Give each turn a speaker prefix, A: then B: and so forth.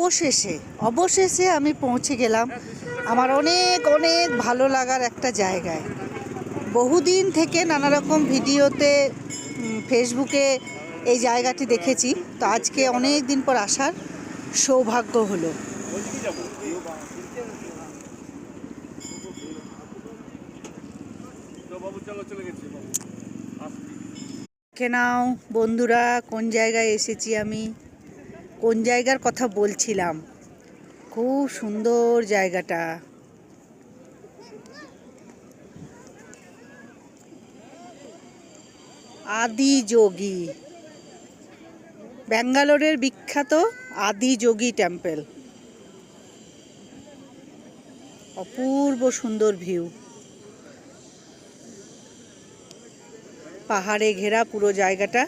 A: অবশেষে অবশেষে আমি পৌঁছে গেলাম আমার অনেক অনেক ভালো লাগার একটা জায়গায়। বহুদিন থেকে নানা রকম ভিডিওতে ফেসবুকে এই জায়গাটি দেখেছি, তো আজকে অনেক দিন পর আসার সৌভাগ্য হলো। দেখে নাও বন্ধুরা, কোন জায়গায় এসেছি আমি, কোন জায়গার কথা বলছিলাম। খুব সুন্দর জায়গাটা। আদিযোগী, ব্যাঙ্গালোরের বিখ্যাত আদিযোগী টেম্পল। অপূর্ব সুন্দর ভিউ, পাহাড়ে ঘেরা পুরো জায়গাটা।